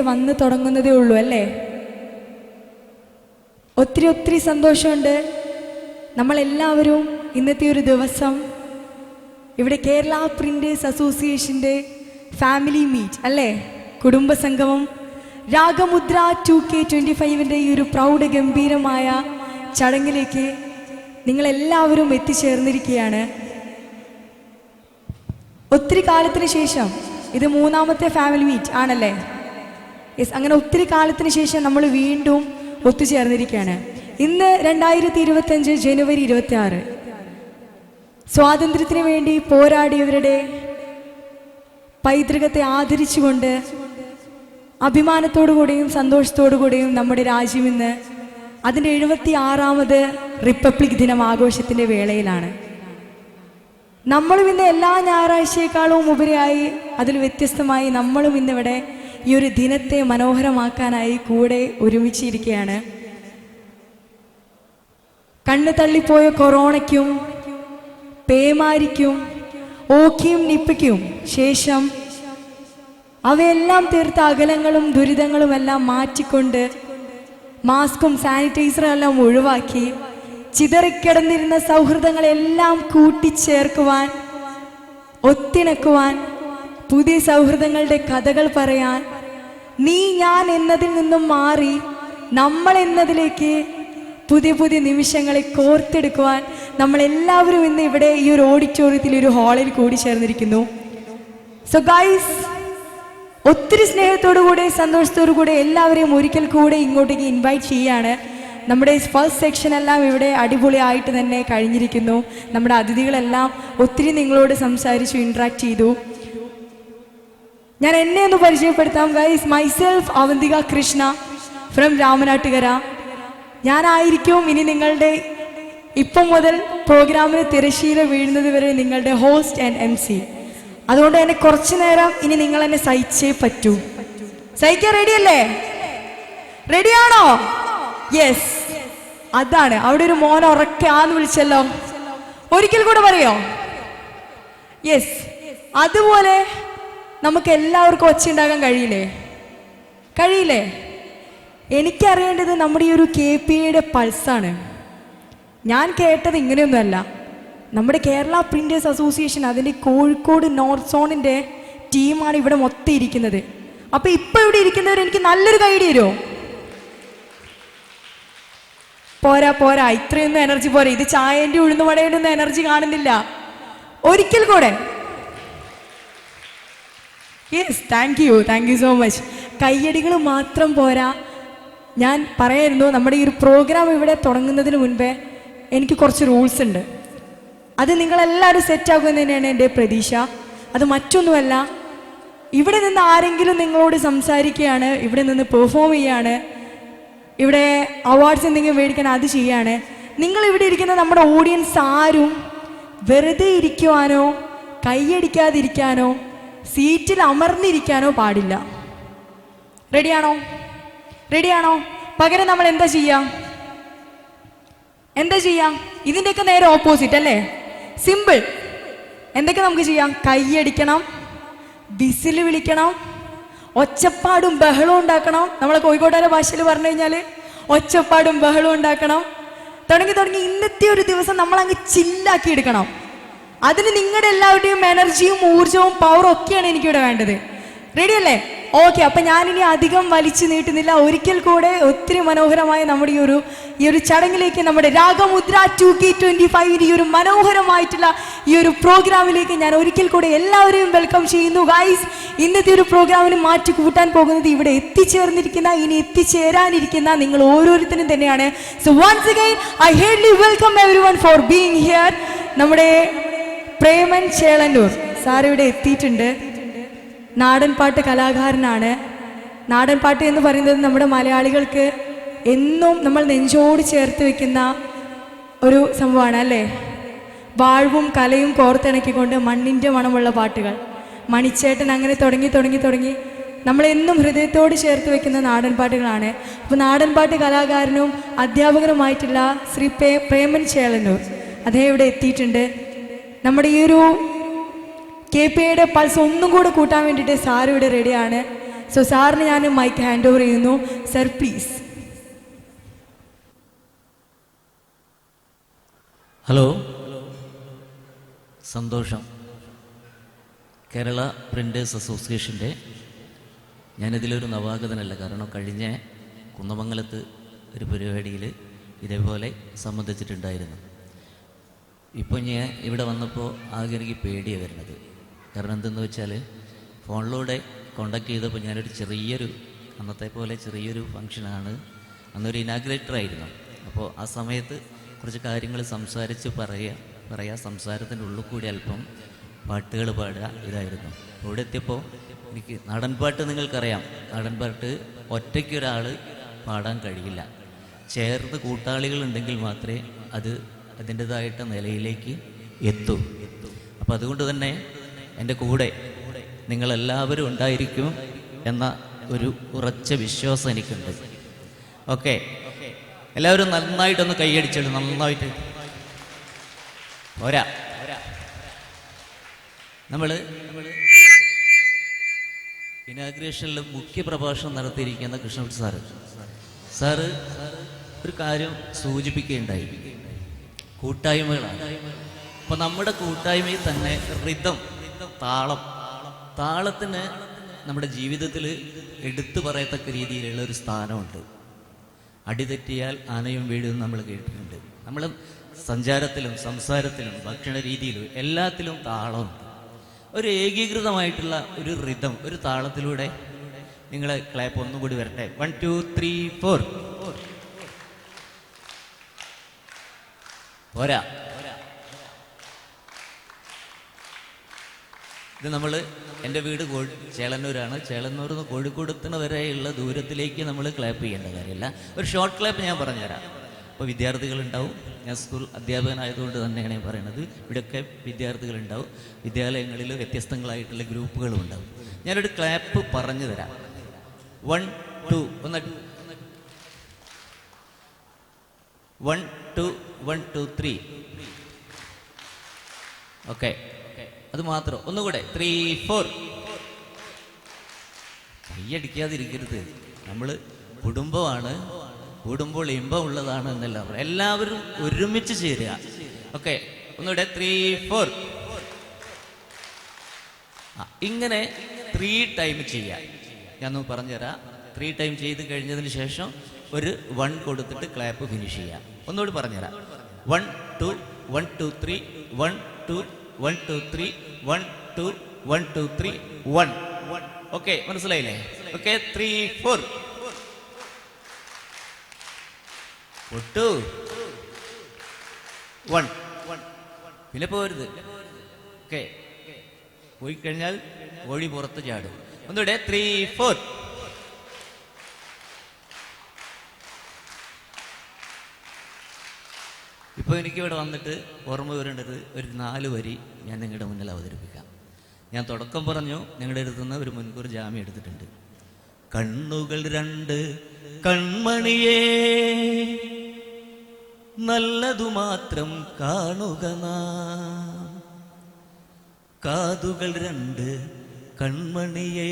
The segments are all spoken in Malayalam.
വന്ന് തുടങ്ങുന്നതേ ഉള്ളൂ അല്ലേ? ഒത്തിരി ഒത്തിരി സന്തോഷമുണ്ട്. നമ്മളെല്ലാവരും ഇന്നത്തെ ഒരു ദിവസം ഇവിടെ കേരള പ്രിൻറ്റേഴ്സ് അസോസിയേഷൻ്റെ ഫാമിലി മീറ്റ് അല്ലേ, കുടുംബസംഗമം രാഗമുദ്ര 2K25 ഈ ഒരു പ്രൗഢ ഗംഭീരമായ ചടങ്ങിലേക്ക് നിങ്ങളെല്ലാവരും എത്തിച്ചേർന്നിരിക്കുകയാണ്. ഒത്തിരി കാലത്തിന് ശേഷം ഇത് 3ാമത്തെ ഫാമിലി മീറ്റ് ആണല്ലേ? യെസ്, അങ്ങനെ ഒത്തിരി കാലത്തിന് ശേഷം നമ്മൾ വീണ്ടും ഒത്തുചേർന്നിരിക്കുകയാണ്. ഇന്ന് 2025 ജനുവരി 26 സ്വാതന്ത്ര്യത്തിന് വേണ്ടി പോരാടിയവരുടെ പൈതൃകത്തെ ആദരിച്ചുകൊണ്ട് അഭിമാനത്തോടുകൂടിയും സന്തോഷത്തോടുകൂടിയും നമ്മുടെ രാജ്യം ഇന്ന് അതിൻ്റെ 76ാമത് റിപ്പബ്ലിക് ദിനം ആഘോഷത്തിൻ്റെ വേളയിലാണ്. നമ്മളും ഇന്ന് എല്ലാ ഞായറാഴ്ചയേക്കാളും ഉപരിയായി അതിൽ വ്യത്യസ്തമായി നമ്മളും ഇന്നിവിടെ ഈ ഒരു ദിനത്തെ മനോഹരമാക്കാനായി കൂടെ ഒരുമിച്ചിരിക്കുകയാണ്. കണ്ണു തള്ളിപ്പോയ കൊറോണയ്ക്കും പേമാരിക്കും ഓഖിയും നിപ്പയ്ക്കും ശേഷം അവയെല്ലാം തീർത്ത അകലങ്ങളും ദുരിതങ്ങളുമെല്ലാം മാറ്റിക്കൊണ്ട് മാസ്കും സാനിറ്റൈസറും എല്ലാം ഒഴിവാക്കി ചിതറിക്കിടന്നിരുന്ന സൗഹൃദങ്ങളെല്ലാം കൂട്ടിച്ചേർക്കുവാൻ, ഒത്തിണക്കുവാൻ, പുതിയ സൗഹൃദങ്ങളുടെ കഥകൾ പറയാൻ, നീ ഞാൻ എന്നതിൽ നിന്നും മാറി നമ്മൾ എന്നതിലേക്ക് പുതിയ പുതിയ നിമിഷങ്ങളെ കോർത്തെടുക്കുവാൻ നമ്മളെല്ലാവരും ഇന്ന് ഇവിടെ ഈ ഒരു ഓഡിറ്റോറിയത്തിൽ ഒരു ഹാളിൽ കൂടി ചേർന്നിരിക്കുന്നു. സോ ഗൈസ്, ഒത്തിരി സ്നേഹത്തോടു കൂടെ സന്തോഷത്തോടു കൂടെ എല്ലാവരെയും ഒരിക്കൽ കൂടെ ഇങ്ങോട്ടേക്ക് ഇൻവൈറ്റ് ചെയ്യാണ്. നമ്മുടെ ഫസ്റ്റ് സെക്ഷൻ എല്ലാം ഇവിടെ അടിപൊളിയായിട്ട് തന്നെ കഴിഞ്ഞിരിക്കുന്നു. നമ്മുടെ അതിഥികളെല്ലാം ഒത്തിരി നിങ്ങളോട് സംസാരിച്ചു, ഇൻട്രാക്ട് ചെയ്തു. ഞാൻ എന്നെ ഒന്ന് പരിചയപ്പെടുത്താം guys. Myself Avantika Krishna from Ramanattukara. ഞാനായിരിക്കും ഇനി നിങ്ങളുടെ ഇപ്പം മുതൽ പ്രോഗ്രാമിന് തിരശ്ശീല വീഴുന്നത് വരെ നിങ്ങളുടെ ഹോസ്റ്റ് ആൻഡ് MC. അതുകൊണ്ട് തന്നെ കുറച്ചു നേരം ഇനി നിങ്ങൾ എന്നെ സഹിച്ചേ പറ്റൂ. സഹിക്കാൻ റെഡിയല്ലേ? റെഡിയാണോ? യെസ്, അതാണ്. അവിടെ ഒരു മോൻ ഉറക്കാന്ന് വിളിച്ചല്ലോ, ഒരിക്കൽ കൂടെ പറയോ? യെസ്. അതുപോലെ നമുക്ക് എല്ലാവർക്കും ഒച്ച ഉണ്ടാക്കാൻ കഴിയില്ലേ? കഴിയില്ലേ? എനിക്കറിയേണ്ടത് നമ്മുടെ ഈ ഒരു KPAയുടെ പൾസാണ്. ഞാൻ കേട്ടത് ഇങ്ങനെയൊന്നുമല്ല. നമ്മുടെ കേരള പ്രിൻറ്റേഴ്സ് അസോസിയേഷൻ അതിൻ്റെ കോഴിക്കോട് നോർത്ത് സോണിൻ്റെ ടീമാണ് ഇവിടെ മൊത്തം ഇരിക്കുന്നത്. അപ്പോൾ ഇപ്പോൾ ഇവിടെ ഇരിക്കുന്നവർ എനിക്ക് നല്ലൊരു ഗൈഡ് തരുമോ? പോരാ പോരാ, ഇത്രയൊന്നും എനർജി പോരാ. ഇത് ചായൻ്റെ ഉഴുന്നുവടയുടെ ഒന്നും എനർജി കാണുന്നില്ല. ഒരിക്കൽ കൂടെ. Yes, thank you so much. കയ്യടികൾ മാത്രം പോരാ. ഞാൻ പറയായിരുന്നു, നമ്മുടെ ഈ ഒരു പ്രോഗ്രാം ഇവിടെ തുടങ്ങുന്നതിന് മുൻപേ എനിക്ക് കുറച്ച് റൂൾസ് ഉണ്ട്. അത് നിങ്ങളെല്ലാവരും സെറ്റാക്കുമെന്ന് തന്നെയാണ് എൻ്റെ പ്രതീക്ഷ. അത് മറ്റൊന്നുമല്ല, ഇവിടെ നിന്ന് ആരെങ്കിലും നിങ്ങളോട് സംസാരിക്കുകയാണ്, ഇവിടെ നിന്ന് പെർഫോം ചെയ്യാണ്, ഇവിടെ അവാർഡ്സ് എന്തെങ്കിലും മേടിക്കാൻ അത് ചെയ്യാണ്, നിങ്ങളിവിടെ ഇരിക്കുന്ന നമ്മുടെ ഓഡിയൻസ് ആരും വെറുതെ ഇരിക്കുവാനോ കൈയടിക്കാതിരിക്കാനോ സീറ്റിൽ അമർന്നിരിക്കാനോ പാടില്ല. റെഡിയാണോ? പകരം നമ്മൾ എന്താ ചെയ്യാം? ഇതിൻ്റെയൊക്കെ നേരെ ഓപ്പോസിറ്റ് അല്ലേ? സിമ്പിൾ. എന്തൊക്കെ നമുക്ക് ചെയ്യാം? കൈയടിക്കണം, വിസിൽ വിളിക്കണം, ഒച്ചപ്പാടും ബഹളവും ഉണ്ടാക്കണം. നമ്മളെ കോഴിക്കോട്ടുകാരുടെ ഭാഷയിൽ പറഞ്ഞു കഴിഞ്ഞാൽ ഒച്ചപ്പാടും ബഹളവും ഉണ്ടാക്കണം. തുടങ്ങി ഇന്നത്തെ ഒരു ദിവസം നമ്മളങ്ങ് ചില്ലാക്കി എടുക്കണം. അതിന് നിങ്ങളുടെ എല്ലാവരുടെയും എനർജിയും ഊർജവും പവറും ഒക്കെയാണ് എനിക്കിവിടെ വേണ്ടത്. റെഡിയല്ലേ? ഓക്കെ. അപ്പം ഞാനിനി അധികം വലിച്ചു നീട്ടുന്നില്ല. ഒരിക്കൽ കൂടെ ഒത്തിരി മനോഹരമായ നമ്മുടെ ഈ ഒരു ചടങ്ങിലേക്ക്, നമ്മുടെ രാഗമുദ്ര 2K25 ഈ ഒരു മനോഹരമായിട്ടുള്ള ഈ ഒരു പ്രോഗ്രാമിലേക്ക് ഞാൻ ഒരിക്കൽ കൂടെ എല്ലാവരെയും വെൽക്കം ചെയ്യുന്നു. ഗൈസ്, ഇന്നത്തെ ഒരു പ്രോഗ്രാമിന് മാറ്റി കൂട്ടാൻ പോകുന്നത് ഇവിടെ എത്തിച്ചേർന്നിരിക്കുന്ന, ഇനി എത്തിച്ചേരാനിരിക്കുന്ന നിങ്ങൾ ഓരോരുത്തരും തന്നെയാണ്. So once again I heartily welcome everyone for being here. നമ്മുടെ പ്രേമൻ ചേളന്നൂർ സാർ ഇവിടെ എത്തിയിട്ടുണ്ട്. നാടൻപാട്ട് കലാകാരനാണ്. നാടൻപാട്ട് എന്ന് പറയുന്നത് നമ്മുടെ മലയാളികൾക്ക് എന്നും നമ്മൾ നെഞ്ചോട് ചേർത്ത് വെക്കുന്ന ഒരു സംഭവമാണ് അല്ലേ? വാഴ്വും കലയും കോർത്തിണക്കിക്കൊണ്ട് മണ്ണിൻ്റെ മണമുള്ള പാട്ടുകൾ, മണിച്ചേട്ടൻ, അങ്ങനെ തുടങ്ങി നമ്മളെന്നും ഹൃദയത്തോട് ചേർത്ത് വെക്കുന്ന നാടൻപാട്ടുകളാണ്. അപ്പോൾ നാടൻപാട്ട് കലാകാരനും അധ്യാപകനുമായിട്ടുള്ള ശ്രീ പ്രേമൻ ചേളന്നൂർ അദ്ദേഹം ഇവിടെ എത്തിയിട്ടുണ്ട്. നമ്മുടെ ഈ ഒരു KPAയുടെ പൾസ് ഒന്നും കൂടെ കൂട്ടാൻ വേണ്ടിയിട്ട് സാർ ഇവിടെ റെഡിയാണ്. സോ സാറിന് ഞാൻ മൈക്ക് ഹാൻഡ് ഓവർ ചെയ്യുന്നു. Sir please. ഹലോ, സന്തോഷം. കേരള പ്രിൻറ്റേഴ്സ് അസോസിയേഷൻ്റെ ഞാനിതിലൊരു നവാഗതനല്ല. കാരണം കഴിഞ്ഞ കുന്നമംഗലത്ത് ഒരു പരിപാടിയിൽ ഇതേപോലെ സംബന്ധിച്ചിട്ടുണ്ടായിരുന്നു. ഇപ്പോൾ ഞാൻ ഇവിടെ വന്നപ്പോൾ ആകെ എനിക്ക് പേടിയാണ് വരുന്നത്. കാരണം എന്തെന്ന് വെച്ചാൽ ഫോണിലൂടെ കോണ്ടാക്ട് ചെയ്തപ്പോൾ ഞാനൊരു അന്നത്തെ പോലെ ചെറിയൊരു ഫങ്ഷനാണ്, അന്നൊരു ഇനാഗ്രേറ്ററായിരുന്നു. അപ്പോൾ ആ സമയത്ത് കുറച്ച് കാര്യങ്ങൾ സംസാരിച്ച് പറയാ സംസാരത്തിൻ്റെ ഉള്ളിൽ കൂടി അല്പം പാട്ടുകൾ പാടുക ഇതായിരുന്നു. ഇവിടെ എത്തിയപ്പോൾ എനിക്ക് നാടൻപാട്ട്, നിങ്ങൾക്കറിയാം, നാടൻപാട്ട് ഒറ്റയ്ക്കൊരാൾ പാടാൻ കഴിയില്ല. ചേർന്ന് കൂട്ടാളികളുണ്ടെങ്കിൽ മാത്രമേ അത് അതിൻ്റെതായിട്ട് നിലയിലേക്ക് എത്തൂ. അപ്പം അതുകൊണ്ട് തന്നെ എൻ്റെ കൂടെ നിങ്ങളെല്ലാവരും ഉണ്ടായിരിക്കും എന്ന ഒരു ഉറച്ച വിശ്വാസം എനിക്കുണ്ട്. ഓക്കെ, എല്ലാവരും നന്നായിട്ടൊന്ന് കൈയടിച്ചോളൂ. നന്നായിട്ട് പോരാ. നമ്മൾ ഇനാഗ്രേഷനിൽ മുഖ്യ പ്രഭാഷണം നടത്തിയിരിക്കുന്ന കൃഷ്ണകുട്ടി സാറ് ഒരു കാര്യം സൂചിപ്പിക്കുകയുണ്ടായി. കൂട്ടായ്മകളാണ്. അപ്പം നമ്മുടെ കൂട്ടായ്മയിൽ തന്നെ റിതം, താളത്തിന് നമ്മുടെ ജീവിതത്തിൽ എടുത്തു പറയത്തക്ക രീതിയിലുള്ള ഒരു സ്ഥാനമുണ്ട്. അടിതെറ്റിയാൽ ആനയും വീഴും നമ്മൾ കേട്ടിട്ടുണ്ട്. നമ്മൾ സഞ്ചാരത്തിലും സംസാരത്തിലും ഭക്ഷണ രീതിയിലും എല്ലാത്തിലും താളമുണ്ട്. ഒരു ഏകീകൃതമായിട്ടുള്ള ഒരു റിതം, ഒരു താളത്തിലൂടെ നിങ്ങൾ ക്ലാപ്പ് ഒന്നും കൂടി വരട്ടെ. 1 2 3 4. പോരാ. ഇത് നമ്മൾ, എൻ്റെ വീട് ചേളന്നൂരാണ്. ചേളന്നൂർ നിന്ന് കോഴിക്കോടത്തിന് വരെയുള്ള ദൂരത്തിലേക്ക് നമ്മൾ ക്ലാപ്പ് ചെയ്യേണ്ട കാര്യമില്ല. ഒരു ഷോർട്ട് ക്ലാപ്പ് ഞാൻ പറഞ്ഞുതരാം. അപ്പോൾ വിദ്യാർത്ഥികളുണ്ടാവും. ഞാൻ സ്കൂൾ അധ്യാപകനായതുകൊണ്ട് തന്നെയാണ് ഞാൻ പറയുന്നത്. ഇവിടെയൊക്കെ വിദ്യാർത്ഥികളുണ്ടാവും. വിദ്യാലയങ്ങളിൽ വ്യത്യസ്തങ്ങളായിട്ടുള്ള ഗ്രൂപ്പുകളും ഉണ്ടാവും. ഞാനൊരു ക്ലാപ്പ് പറഞ്ഞു തരാം. 1 2 1 2 1 2 3. ഓക്കെ, അത് മാത്രം. ഒന്നുകൂടെ 3 4. കൈയടിക്കാതിരിക്കരുത്. നമ്മൾ കുടുംബമാണ്, കൂടുമ്പോൾ ഇമ്പം ഉള്ളതാണ് എന്നല്ല. എല്ലാവരും ഒരുമിച്ച് ചേരുക. ഓക്കെ, ഒന്നുകൂടെ 3 4. ഇങ്ങനെ 3 ടൈം ചെയ്യാം. ഞാനൊന്ന് പറഞ്ഞുതരാം. 3 ടൈം ചെയ്ത് കഴിഞ്ഞതിന് ശേഷം ഒരു 1 കൊടുത്തിട്ട് ക്ലാപ്പ് ഫിനിഷ് ചെയ്യാം. ഒന്നുകൂടി പറഞ്ഞുതരാം. 1 2 1 2 3 1 2 1 2 3 1 2 1 2 3 1. ഓക്കെ, മനസ്സിലായില്ലേ? ഓക്കെ, 3 4. 2 1. പിന്നെ പോരുത്. ഓക്കെ, പോയി കഴിഞ്ഞാൽ കോഴി പുറത്ത് ചാടും. ഒന്നുകൂടെ 3 4. ഇപ്പോൾ എനിക്കിവിടെ വന്നിട്ട് ഓർമ്മ വരേണ്ടത് ഒരു 4 വരി ഞാൻ നിങ്ങളുടെ മുന്നിൽ അവതരിപ്പിക്കാം. ഞാൻ തുടക്കം പറഞ്ഞു, നിങ്ങളുടെ അടുത്ത് നിന്ന് ഒരു മുൻകൂർ ജാമ്യം എടുത്തിട്ടുണ്ട്. കണ്ണുകൾ 2 കൺമണിയേ, നല്ലതു മാത്രം കാണുക നാം. കാതുകൾ 2 കൺമണിയേ,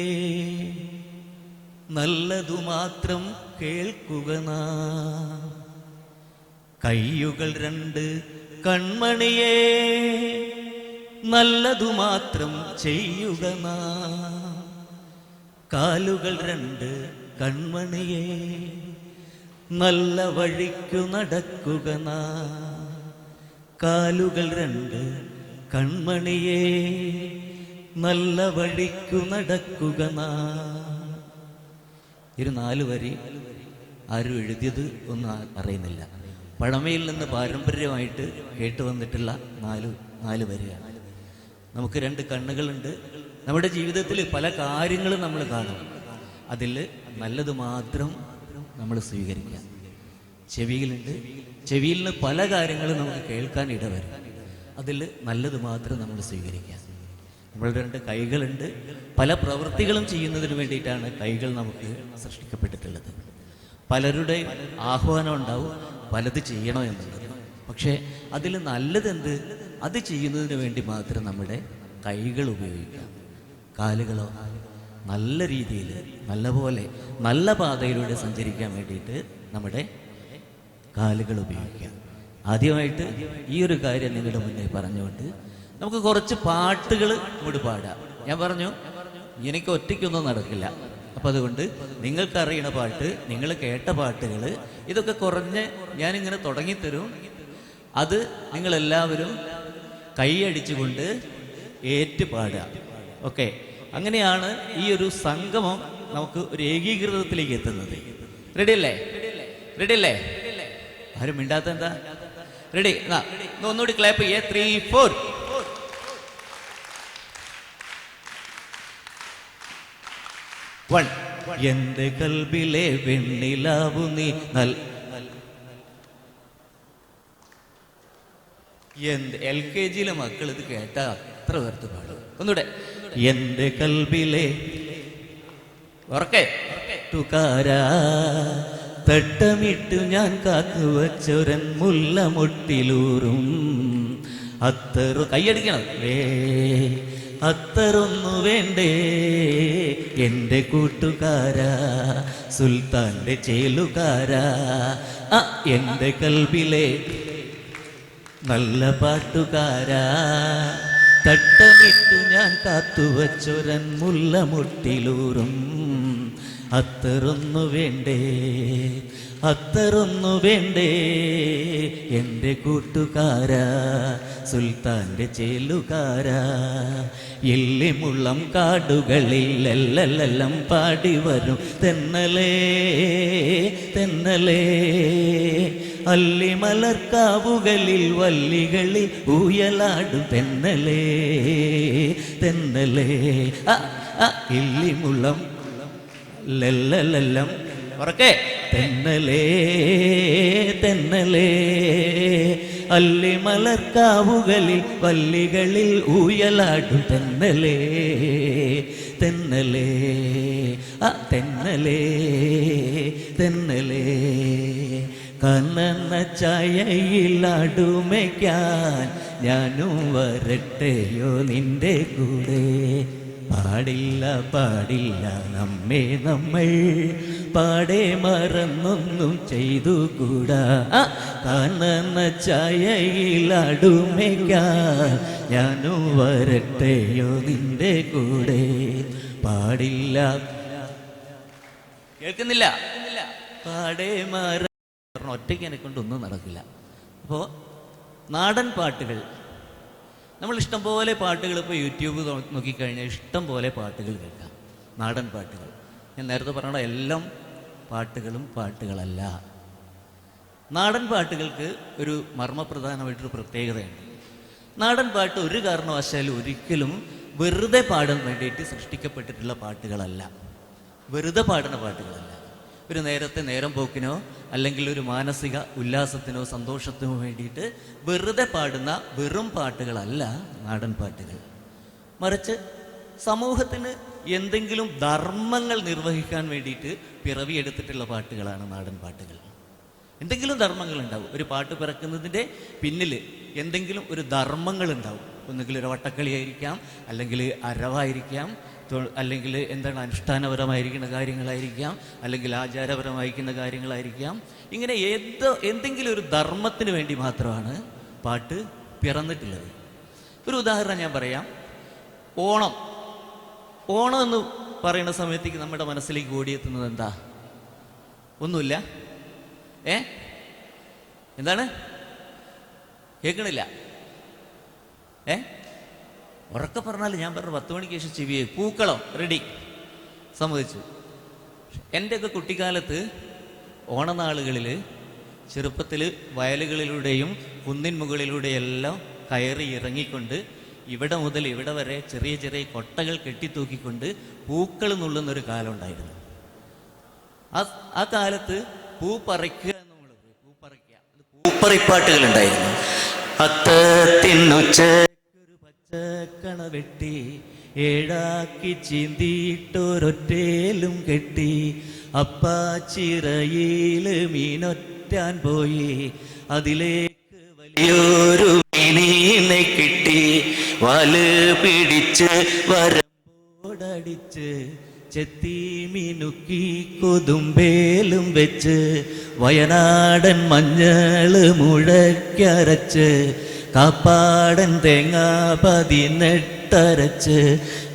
നല്ലതു മാത്രം കേൾക്കുക നാം. കയ്യുകൾ 2 കൺമണിയേ, നല്ലതു മാത്രം ചെയ്യുക നാം. കാലുകൾ 2 കൺമണിയേ, നല്ല വഴിക്കു നടക്കുക നാം. കാലുകൾ 2 കൺമണിയേ, നല്ല വഴിക്കു നടക്കുക നാം. ഒരു 4 വരി ആരും എഴുതിയത് ഒന്നും അറിയുന്നില്ല. പഴമയിൽ നിന്ന് പാരമ്പര്യമായിട്ട് കേട്ടുവന്നിട്ടുള്ള 4 വരിയാണ്. നമുക്ക് 2 കണ്ണുകളുണ്ട്. നമ്മുടെ ജീവിതത്തിൽ പല കാര്യങ്ങളും നമ്മൾ കാണും. അതിൽ നല്ലത് മാത്രം നമ്മൾ സ്വീകരിക്കുക. ചെവിയിലുണ്ട്. ചെവിയിൽ നിന്ന് പല കാര്യങ്ങളും നമുക്ക് കേൾക്കാൻ ഇടവരും. അതിൽ നല്ലത് മാത്രം നമ്മൾ സ്വീകരിക്കുക. നമ്മളുടെ 2 കൈകളുണ്ട്. പല പ്രവൃത്തികളും ചെയ്യുന്നതിന് വേണ്ടിയിട്ടാണ് കൈകൾ നമുക്ക് സൃഷ്ടിക്കപ്പെട്ടിട്ടുള്ളത്. പലരുടെ ആഹ്വാനം ഉണ്ടാവും പലത് ചെയ്യണോ എന്നുള്ളത്. പക്ഷേ അതിൽ നല്ലതെന്ത്, അത് ചെയ്യുന്നതിന് വേണ്ടി മാത്രം നമ്മുടെ കൈകൾ ഉപയോഗിക്കാം. കാലുകളോ നല്ല രീതിയിൽ നല്ലപോലെ നല്ല പാതയിലൂടെ സഞ്ചരിക്കാൻ വേണ്ടിയിട്ട് നമ്മുടെ കാലുകൾ ഉപയോഗിക്കുക. ആദ്യമായിട്ട് ഈ ഒരു കാര്യം നിങ്ങളുടെ മുന്നിൽ പറഞ്ഞുകൊണ്ട് നമുക്ക് കുറച്ച് പാട്ടുകൾ കൂടി പാടാം. ഞാൻ പറഞ്ഞു എനിക്ക് ഒറ്റയ്ക്കൊന്നും നടക്കില്ല. അപ്പം അതുകൊണ്ട് നിങ്ങൾക്കറിയണ പാട്ട്, നിങ്ങൾ കേട്ട പാട്ടുകൾ, ഇതൊക്കെ കുറഞ്ഞ് ഞാനിങ്ങനെ തുടങ്ങിത്തരും. അത് നിങ്ങളെല്ലാവരും കൈയടിച്ചുകൊണ്ട് ഏറ്റുപാടുക. ഓക്കെ, അങ്ങനെയാണ് ഈ ഒരു സംഗമം നമുക്ക് ഒരു ഏകീകൃതത്തിലേക്ക് എത്തുന്നത്. റെഡി അല്ലേ? റെഡി അല്ലേ? ആരും മിണ്ടാത്ത എന്താ? റെഡി? ഒന്നുകൂടി ക്ലാപ്പ് ചെയ്യേ. 3, 4. എന്റെ കൽബിലെ വെണ്ണിലാവു നീ LKG മക്കൾ ഇത് കേട്ടാ അത്ര പേർത്ത് പാടും. ഒന്നൂടെ. എന്റെ കൽബിലെ ഉറക്കെ തുകാരാ തട്ടമിട്ടു ഞാൻ കാത്തുവച്ചൊരൻ മുല്ലമൊട്ടിലൂറും അത്തറു കൈയടിക്കണം. അത്തറൊന്നു വേണ്ടേ എൻ്റെ കൂട്ടുകാരാ, സുൽത്താൻ്റെ ചേലുകാരാ, എൻ്റെ കൽബിലെ നല്ല പാട്ടുകാരാ, തട്ടമിട്ടു ഞാൻ കാത്തുവച്ചൊരൻ മുല്ലമൊട്ടിലൂറും അത്തറൊന്നു വേണ്ടേ, അത്തറൊന്നു വേണ്ടേ എൻ്റെ കൂട്ടുകാരാ, സുൽത്താൻ്റെ ചേലുകാരാ. എല്ലിമുള്ളം കാടുകളിൽ എല്ലെല്ലാം പാടി വരും തെന്നലേ തെന്നലേ, അല്ലിമലർക്കാവുകളിൽ വല്ലികളിൽ ഊയലാടും തെന്നലേ തെന്നലേ. എല്ലിമുള്ളം ലെല്ലെല്ലാം ഉറക്കെ തെന്നലേ തെന്നലേ, അല്ലിമലർക്കാവുകളിൽ വല്ലികളിൽ ഊയലാടും തെന്നലേ തെന്നലേ തെന്നലേ തെന്നലേ. കനന്ന ചായയിലാടുമയ്ക്കാൻ ഞാനും വരട്ടെയോ നിന്റെ കൂടെ. പാടില്ല പാടില്ല നമ്മെ നമ്മൾ പാടെ മറന്നൊന്നും ചെയ്തുകൂടാ. കനന്ന ചായയിലാടുമയ്ക്കാൻ ഞാനും വരട്ടെയോ നിന്റെ കൂടെ. പാടില്ല, കേൾക്കുന്നില്ല, പാടെ മറ ഒറ്റയ്ക്ക് എന്നെ കൊണ്ടൊന്നും നടക്കില്ല. അപ്പോൾ നാടൻ പാട്ടുകൾ നമ്മൾ ഇഷ്ടംപോലെ പാട്ടുകൾ ഇപ്പോൾ യൂട്യൂബ് നോക്കിക്കഴിഞ്ഞാൽ ഇഷ്ടം പോലെ പാട്ടുകൾ കേൾക്കാം. നാടൻ പാട്ടുകൾ ഞാൻ നേരത്തെ പറഞ്ഞ എല്ലാം പാട്ടുകളും പാട്ടുകളല്ല. നാടൻ പാട്ടുകൾക്ക് ഒരു മർമ്മപ്രധാനമായിട്ടൊരു പ്രത്യേകതയുണ്ട്. നാടൻ പാട്ട് ഒരു കാരണവശാലും ഒരിക്കലും വെറുതെ പാടാൻ വേണ്ടിയിട്ട് സൃഷ്ടിക്കപ്പെട്ടിട്ടുള്ള പാട്ടുകളല്ല, വെറുതെ പാടുന്ന പാട്ടുകളല്ല. ഒരു നേരം പോക്കിനോ അല്ലെങ്കിൽ ഒരു മാനസിക ഉല്ലാസത്തിനോ സന്തോഷത്തിനോ വേണ്ടിയിട്ട് വെറുതെ പാടുന്ന വെറും പാട്ടുകളല്ല നാടൻ പാട്ടുകൾ. മറിച്ച് സമൂഹത്തിന് എന്തെങ്കിലും ധർമ്മങ്ങൾ നിർവഹിക്കാൻ വേണ്ടിയിട്ട് പിറവിയെടുത്തിട്ടുള്ള പാട്ടുകളാണ് നാടൻ പാട്ടുകൾ. എന്തെങ്കിലും ധർമ്മങ്ങൾ ഉണ്ടാവും. ഒരു പാട്ട് പിറക്കുന്നതിൻ്റെ പിന്നിൽ എന്തെങ്കിലും ഒരു ധർമ്മങ്ങൾ ഉണ്ടാവും. ഒന്നുകിൽ ഒരു വട്ടക്കളിയായിരിക്കാം, അല്ലെങ്കിൽ അരവായിരിക്കാം, അല്ലെങ്കിൽ എന്താണ് അനുഷ്ഠാനപരമായിരിക്കുന്ന കാര്യങ്ങളായിരിക്കാം, അല്ലെങ്കിൽ ആചാരപരമായിരിക്കുന്ന കാര്യങ്ങളായിരിക്കാം. ഇങ്ങനെ എന്തെങ്കിലും ഒരു ധർമ്മത്തിന് വേണ്ടി മാത്രമാണ് പാട്ട് പിറന്നിട്ടുള്ളത്. ഒരു ഉദാഹരണം ഞാൻ പറയാം. ഓണം എന്ന് പറയുന്ന സമയത്തേക്ക് നമ്മുടെ മനസ്സിലേക്ക് ഓടിയെത്തുന്നത് എന്താ? ഒന്നുമില്ല. എന്താണ്? കേൾക്കണില്ല? ഉറക്കെ പറഞ്ഞാൽ ഞാൻ പറഞ്ഞു 10 മണിക്ക് ശേഷം ചെവിയെ പൂക്കളം റെഡി. സമ്മതിച്ചു. എൻ്റെയൊക്കെ കുട്ടിക്കാലത്ത് ഓണനാളുകളിൽ ചെറുപ്പത്തിൽ വയലുകളിലൂടെയും കുന്നിൻ മുകളിലൂടെയെല്ലാം കയറി ഇറങ്ങിക്കൊണ്ട് ഇവിടെ മുതൽ ഇവിടെ വരെ ചെറിയ ചെറിയ കൊട്ടകൾ കെട്ടിത്തൂക്കിക്കൊണ്ട് പൂക്കൾ നുള്ളുന്നൊരു കാലം ഉണ്ടായിരുന്നു. ആ കാലത്ത് പൂ പറിക്കുക നമ്മൾ പൂപ്പറിപ്പാട്ടുകൾ ഉണ്ടായിരുന്നു. അത്തത്തിനൊച്ചൊരു പച്ചക്കണ വെട്ടി ഏഴാക്കി ചീന്തിയിട്ടൊരൊറ്റേലും കെട്ടി അപ്പാച്ചിറയിൽ മീനൊറ്റാൻ പോയി അതിലേക്ക് വലിയൊരു മീനീനെ കിട്ടി വല് പിടിച്ച് വരമ്പോടടിച്ച് ചെത്തി മിനുക്കി കൊതുമ്പേലും വെച്ച് വയനാടൻ മഞ്ഞള് മുഴക്കരച്ച് കാപ്പാടൻ തേങ്ങ 18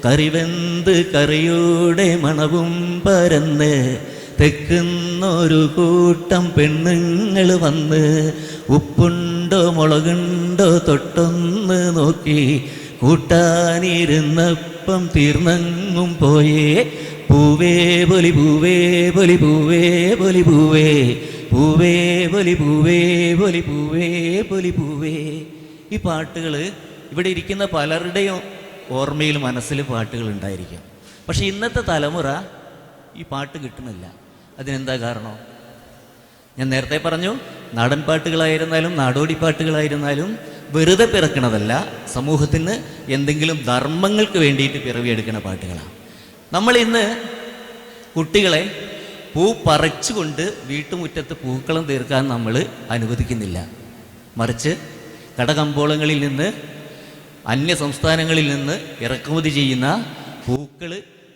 കറിവെന്ത് കറിയുടെ മണവും പരന്ന് തെക്കുന്നൊരു കൂട്ടം പെണ്ണുങ്ങൾ വന്ന് ഉപ്പുണ്ടോ മുളകുണ്ടോ തൊട്ടൊന്ന് നോക്കി കൂട്ടാനിരുന്നപ്പം തീർന്നങ്ങും പോയേ പൂവേ പൊലി പൂവേ പൊലി പൂവേ പൊലി പൂവേ പൂവേ പൊലി പൂവേ പൊലി പൂവേ പൊലി പൂവേ. ഈ പാട്ടുകൾ ഇവിടെ ഇരിക്കുന്ന പലരുടെയും ഓർമ്മയിൽ മനസ്സിൽ പാട്ടുകൾ ഉണ്ടായിരിക്കും. പക്ഷെ ഇന്നത്തെ തലമുറ ഈ പാട്ട് കിട്ടുന്നില്ല. അതിനെന്താ കാരണം? ഞാൻ നേരത്തെ പറഞ്ഞു, നാടൻ പാട്ടുകളായിരുന്നാലും നാടോടി പാട്ടുകളായിരുന്നാലും വെറുതെ പിറക്കണതല്ല, സമൂഹത്തിന് എന്തെങ്കിലും ധർമ്മങ്ങൾക്ക് വേണ്ടിയിട്ട് പിറവിയെടുക്കുന്ന പാട്ടുകളാണ്. നമ്മൾ ഇന്ന് കുട്ടികളെ പൂ പറിച്ചുകൊണ്ട് വീട്ടുമുറ്റത്ത് പൂക്കളം തീർക്കാൻ നമ്മൾ അനുവദിക്കുന്നില്ല. മറിച്ച് കടകമ്പോളങ്ങളിൽ നിന്ന്, അന്യ സംസ്ഥാനങ്ങളിൽ നിന്ന് ഇറക്കുമതി ചെയ്യുന്ന പൂക്കൾ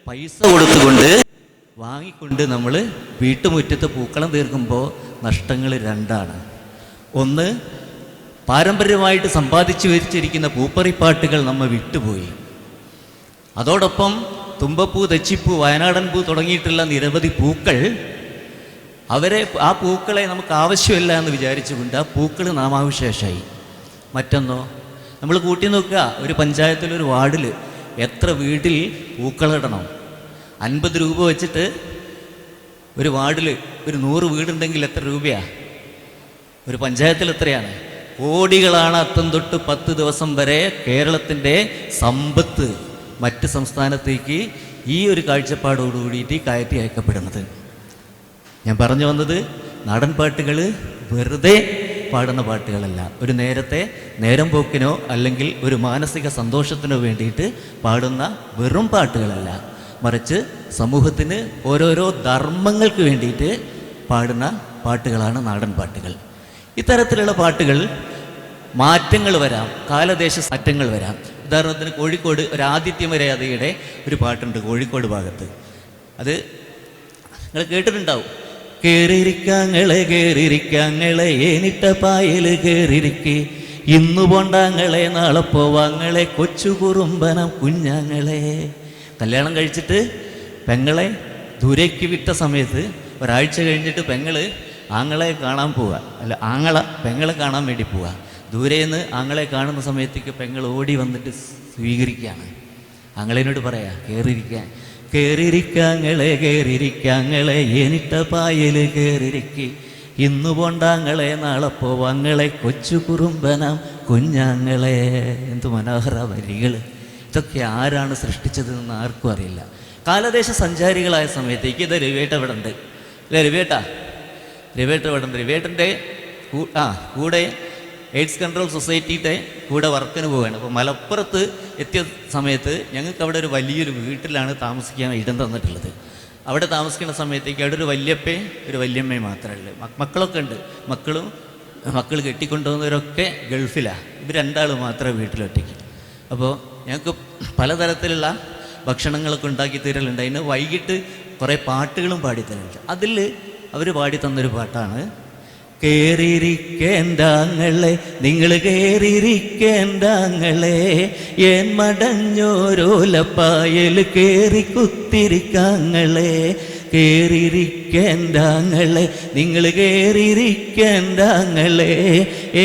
പൈസ കൊടുത്തുകൊണ്ട് വാങ്ങിക്കൊണ്ട് നമ്മൾ വീട്ടുമുറ്റത്ത് പൂക്കളം തീർക്കുമ്പോൾ നഷ്ടങ്ങൾ രണ്ടാണ്. ഒന്ന്, പാരമ്പര്യമായിട്ട് സമ്പാദിച്ചു വെച്ചിരിക്കുന്ന പൂപ്പറിപ്പാട്ടുകൾ നമ്മൾ വിട്ടുപോയി. അതോടൊപ്പം തുമ്പപ്പൂ, തെച്ചിപ്പൂ, വയനാടൻ പൂ തുടങ്ങിയിട്ടുള്ള നിരവധി പൂക്കൾ, ആ പൂക്കളെ നമുക്ക് ആവശ്യമില്ല എന്ന് വിചാരിച്ചുകൊണ്ട് ആ പൂക്കൾ നാമാവിശേഷമായി. മറ്റൊന്നോ, നമ്മൾ കൂട്ടി നോക്കുക, ഒരു പഞ്ചായത്തിൽ, ഒരു വാർഡിൽ എത്ര വീട്ടിൽ പൂക്കളിടണം? 50 രൂപ വെച്ചിട്ട് ഒരു വാർഡിൽ ഒരു 100 വീടുണ്ടെങ്കിൽ എത്ര രൂപയാണ്? ഒരു പഞ്ചായത്തിൽ എത്രയാണ്? കോടികളാണ് അത്തം തൊട്ട് 10 ദിവസം വരെ കേരളത്തിൻ്റെ സമ്പത്ത് മറ്റ് സംസ്ഥാനത്തേക്ക് ഈ ഒരു കാഴ്ചപ്പാടോടുകൂടിയിട്ട് കയറ്റി അയക്കപ്പെടുന്നത്. ഞാൻ പറഞ്ഞു വന്നത്, നാടൻ പാട്ടുകൾ വെറുതെ പാടുന്ന പാട്ടുകളല്ല, ഒരു നേരം പോക്കിനോ അല്ലെങ്കിൽ ഒരു മാനസിക സന്തോഷത്തിനോ വേണ്ടിയിട്ട് പാടുന്ന വെറും പാട്ടുകളല്ല, മറിച്ച് സമൂഹത്തിന് ഓരോരോ ധർമ്മങ്ങൾക്ക് വേണ്ടിയിട്ട് പാടുന്ന പാട്ടുകളാണ് നാടൻ പാട്ടുകൾ. ഇത്തരത്തിലുള്ള പാട്ടുകൾ മാറ്റങ്ങൾ വരാം, കാലദേശ മാറ്റങ്ങൾ വരാം. ഉദാഹരണത്തിന് കോഴിക്കോട് ഒരു ആദിത്യമര്യാദയുടെ ഒരു പാട്ടുണ്ട് കോഴിക്കോട് ഭാഗത്ത്. അത് നിങ്ങൾ കേട്ടിട്ടുണ്ടാവും. കേറിയിരിക്കാങ്ങളെ ഏനിട്ട പായൽ കേറിയിരിക്കെ, ഇന്നു പോണ്ടാങ്ങളെ നാളെ പോവാങ്ങളെ കൊച്ചു കുറുമ്പനം കുഞ്ഞാങ്ങളെ. കല്യാണം കഴിച്ചിട്ട് പെങ്ങളെ ദൂരേക്ക് വിട്ട സമയത്ത് ഒരാഴ്ച കഴിഞ്ഞിട്ട് പെങ്ങള് ആങ്ങളെ കാണാൻ പോവുക, അല്ല പെങ്ങളെ കാണാൻ വേണ്ടി പോവുക. ദൂരേന്ന് ആങ്ങളെ കാണുന്ന സമയത്തേക്ക് പെങ്ങൾ ഓടി വന്നിട്ട് സ്വീകരിക്കുകയാണ്. ആങ്ങളേനോട് പറയാ, കേറിയിരിക്കാങ്ങളെ ഏനിട്ട പായൽ കേറിയിരിക്കെ, ഇന്നു പോണ്ടാങ്ങളെ നാളെ പോവാങ്ങളെ കൊച്ചു കുറുമ്പനം കുഞ്ഞാങ്ങളെ. എന്ത് മനോഹര വരികൾ! ഇതൊക്കെ ആരാണ് സൃഷ്ടിച്ചതെന്ന് ആർക്കും അറിയില്ല. കാലദേശ സഞ്ചാരികളായ സമയത്തേക്ക് ഇത് രവിയേട്ട ഇവിടെ ഉണ്ട്, അല്ലേ? രവിയേട്ട ഇവിടെ ഉണ്ട്. രവിയേട്ടൻ്റെ കൂടെ എയ്ഡ്സ് കൺട്രോൾ സൊസൈറ്റിയുടെ കൂടെ വർക്കിന് പോവുകയാണ്. അപ്പോൾ മലപ്പുറത്ത് എത്തിയ സമയത്ത് ഞങ്ങൾക്ക് അവിടെ ഒരു വലിയൊരു വീട്ടിലാണ് താമസിക്കാൻ ഇടം തന്നിട്ടുള്ളത്. അവിടെ താമസിക്കുന്ന സമയത്തേക്ക് അവിടെ ഒരു വല്യപ്പയും ഒരു വല്യമ്മയും മാത്രമേ ഉള്ളൂ. മക്കളൊക്കെ ഉണ്ട്. മക്കൾ കെട്ടിക്കൊണ്ടുപോകുന്നവരൊക്കെ ഗൾഫിലാണ്. ഇവർ രണ്ടാളും മാത്രമേ വീട്ടിലൊറ്റയ്ക്ക്. അപ്പോൾ ഞങ്ങൾക്ക് പലതരത്തിലുള്ള ഭക്ഷണങ്ങളൊക്കെ ഉണ്ടാക്കി തരലുണ്ട്. അതിന് വൈകിട്ട് കുറേ പാട്ടുകളും പാടിത്തരുന്നുണ്ട്. അതിൽ അവർ പാടി തന്നൊരു പാട്ടാണ്, കേറിയിരിക്കേണ്ടാങ്ങളെ നിങ്ങൾ കേറിയിരിക്കേണ്ടാങ്ങളെ, ഏൻ മടഞ്ഞോരോലപ്പായൽ കേറി കുത്തിരിക്കാങ്ങളെ. കേറിയിരിക്കേണ്ടാങ്ങളെ നിങ്ങൾ കേറിയിരിക്കേണ്ടാങ്ങളെ,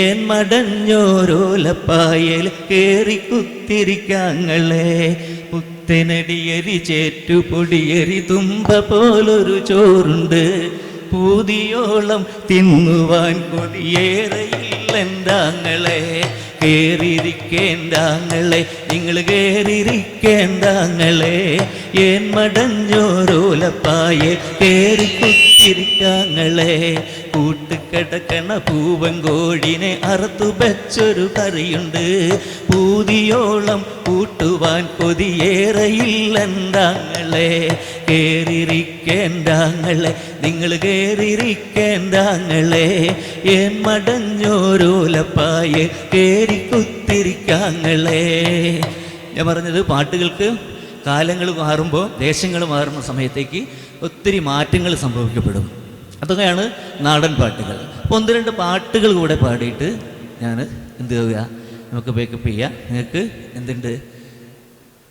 ഏൻ മടഞ്ഞോരോലപ്പായൽ കേറി കുത്തിരിക്കാങ്ങളെ. പുത്തനടിയരി ചേറ്റുപൊടിയരി തുമ്പ പോലൊരു ചോറുണ്ട്, പൂതിയോളം തിന്നുവാൻ കൊതിയേറയില്ലെന്താങ്ങളെ. കേറിയിരിക്കേണ്ടാങ്ങളെ നിങ്ങൾ കേറിയിരിക്കേണ്ടാങ്ങളെ, ഏൻ മടഞ്ഞോരോലപ്പായെ കേറി കുത്തിരിക്കാങ്ങളെ. കൂട്ടുകിടക്കണ പൂവൻ കോഴിനെ അറുത്തു വെച്ചൊരു കറിയുണ്ട്, പൂതിയോളം കൂട്ടുവാൻ കൊതിയേറയില്ലെന്താങ്ങളെ. കേറിയിരിക്കേണ്ടാങ്ങളെ നിങ്ങൾ കേറിയിരിക്കേണ്ടാങ്ങളെ, ഏൻ മടഞ്ഞോരോലപ്പായെ കേറി കുത്തിരിക്കാങ്ങളെ. ഞാൻ പറഞ്ഞത് പാട്ടുകൾക്ക് കാലങ്ങൾ മാറുമ്പോൾ, ദേശങ്ങൾ മാറുന്ന സമയത്തേക്ക് ഒത്തിരി മാറ്റങ്ങൾ സംഭവിക്കപ്പെടും. അതൊക്കെയാണ് നാടൻ പാട്ടുകൾ. അപ്പോൾ 1-2 പാട്ടുകൾ കൂടെ പാടിയിട്ട് ഞാൻ എന്ത് ചെയ്യുക, നമുക്ക് മേക്കപ്പ് ചെയ്യാം. നിങ്ങൾക്ക് എന്തുണ്ട്,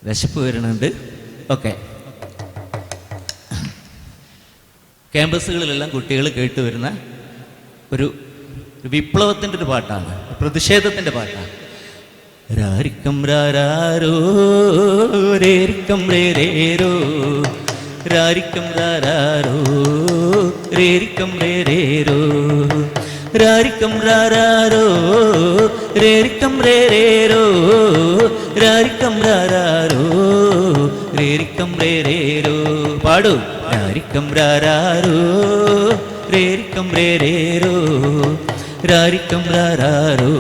വിശപ്പ് വരുന്നുണ്ട്. ഓക്കെ, ക്യാമ്പസുകളിലെല്ലാം കുട്ടികൾ കേട്ടു വരുന്ന ഒരു വിപ്ലവത്തിൻ്റെ ഒരു പാട്ടാണ്, പ്രതിഷേധത്തിൻ്റെ പാട്ടാണ്. രാരിക്കം രാരോ രേരിക്കം രേരേരോ, രാരിക്കം രാരോ രേരിക്കം രേരേരോ, രാരിക്കം രാരോ രേരിക്കം രേരേരോ, രാരിക്കം രാരോ രേരിക്കം രേരേരോ. പാടൂ. രാരിക്കം രാരോ രേരിക്കം രേരേരോ, രാരിക്കം രാരോ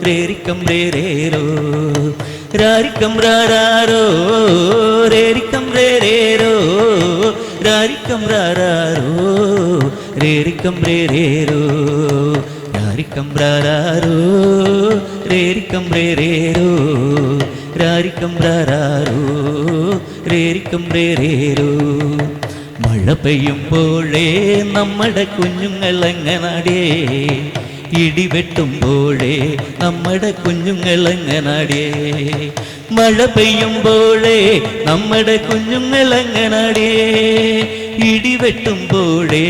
രേരിക്കം രേരേരോ, രാരിക്കം രാരോ രേരിക്കം രേരേരോ, രാരിക്കം രാരോ രേരിക്കം രേരേരോ, രാരിക്കം രാരോ രേരിക്കം രേരേരോ, രാരിക്കം രാരോ രേരിക്കം രേരേരോ. മഴ പെയ്യുമ്പോഴേ നമ്മുടെ കുഞ്ഞുങ്ങളെങ്ങനാടേ, ഇടിവെട്ടുമ്പോഴേ നമ്മുടെ കുഞ്ഞുങ്ങളെങ്ങനാടേ, മഴ പെയ്യുമ്പോഴേ നമ്മുടെ കുഞ്ഞുങ്ങളെങ്ങനാടേ, ഇടിവെട്ടുമ്പോഴേ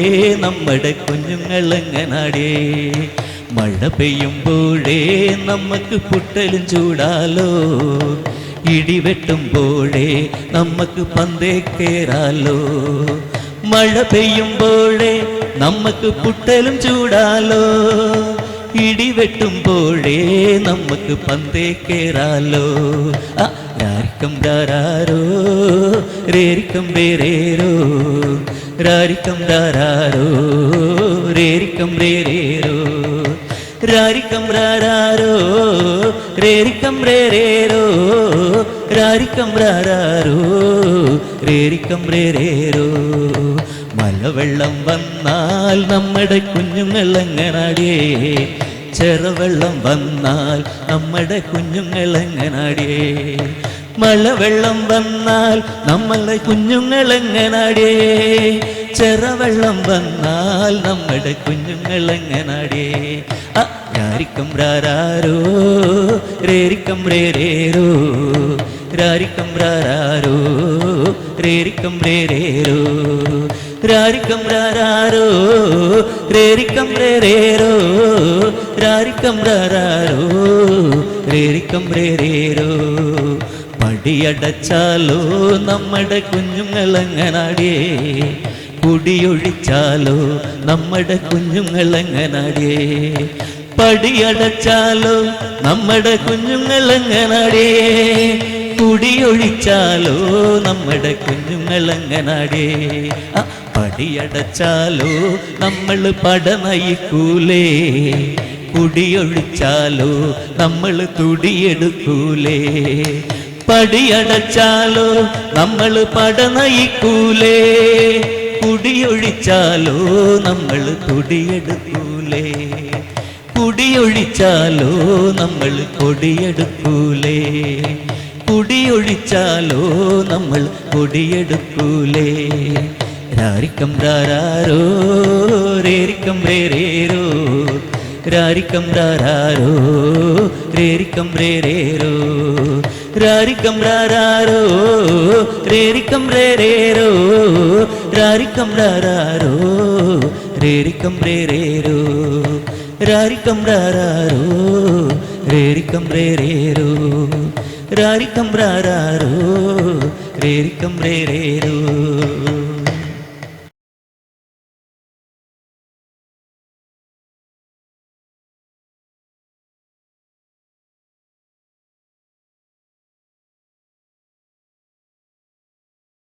നമ്മുടെ കുഞ്ഞുങ്ങളെങ്ങനാടേ. മഴ പെയ്യുമ്പോഴേ നമുക്ക് പുട്ടലും ചൂടാലോ, ഇടിവെട്ടുമ്പോഴേ നമുക്ക് പന്തേ കേറാലോ. മഴ പെയ്യുമ്പോഴേ നമുക്ക് പുട്ടലും ചൂടാലോ, ഇടിവെട്ടുമ്പോഴേ നമുക്ക് പന്തേ കേറാലോ. രാരിക്കം രാരോ രേരിക്കം രേരേരോ, രാരിക്കം രാരോ രേരിക്കം രേരേരോ, രാരിക്കം രാരോ രേരിക്കം രേരേരോ, രാരിക്കം രാരോ രേരിക്കം രേരേരോ. മലവെള്ളം വന്നാൽ നമ്മുടെ കുഞ്ഞുങ്ങളെങ്ങനാടേ, ചെറുവെള്ളം വന്നാൽ നമ്മുടെ കുഞ്ഞുങ്ങളെങ്ങനാടേ, മലവെള്ളം വന്നാൽ നമ്മളെ കുഞ്ഞുങ്ങളെങ്ങനാടേ, ചെറുവെള്ളം വന്നാൽ നമ്മുടെ കുഞ്ഞുങ്ങളെങ്ങനാടേ. രാരിക്കം രാരോ രേരിക്കം രേരേരോ, രാരിക്കം രാരോ രേരിക്കം രേരേരോ, രാരിക്കം രാരോ രേരിക്കം രേരേരോ, രാരിക്കം രാരോ രേരിക്കം രേരേരോ. പടിയടച്ചാലോ നമ്മുടെ കുഞ്ഞുങ്ങളെങ്ങനാടേ, കുടിയൊഴിച്ചാലോ നമ്മുടെ കുഞ്ഞുങ്ങളെങ്ങനാടേ, പടിയടച്ചാലോ നമ്മുടെ കുഞ്ഞുങ്ങളെങ്ങനാടേ, കുടിയൊഴിച്ചാലോ നമ്മുടെ കുഞ്ഞുങ്ങളെങ്ങനാടേ. പടിയടച്ചാലോ നമ്മൾ പടനയിക്കൂലേ, കുടിയൊഴിച്ചാലോ നമ്മൾ തുടിയെടുക്കൂലേ, പടിയടച്ചാലോ നമ്മൾ പടനയിക്കൂലേ, കുടിയൊഴിച്ചാലോ നമ്മൾ തുടിയെടുക്കൂലേ, കുടിയൊഴിച്ചാലോ നമ്മൾ കൊടിയെടുക്കൂലേ, കുടിയൊഴിച്ചാലോ നമ്മൾ കൊടിയെടുക്കൂലേ. രാരിക്കം രാരോ രേരിക്കം രേരേരോ, രാരിക്കം രാരോ രേരിക്കം രേരേരോ, രാരിക്കം രാരോ രേരിക്കം രേരേരോ, രാരിക്കം രാരോ രേരിക്കം രേരേരോ, രാരിക്കം രാരോ രേരിക്കം രേരേരോ, രാരിക്കം രാരോ രേരിക്കം രേരേരോ.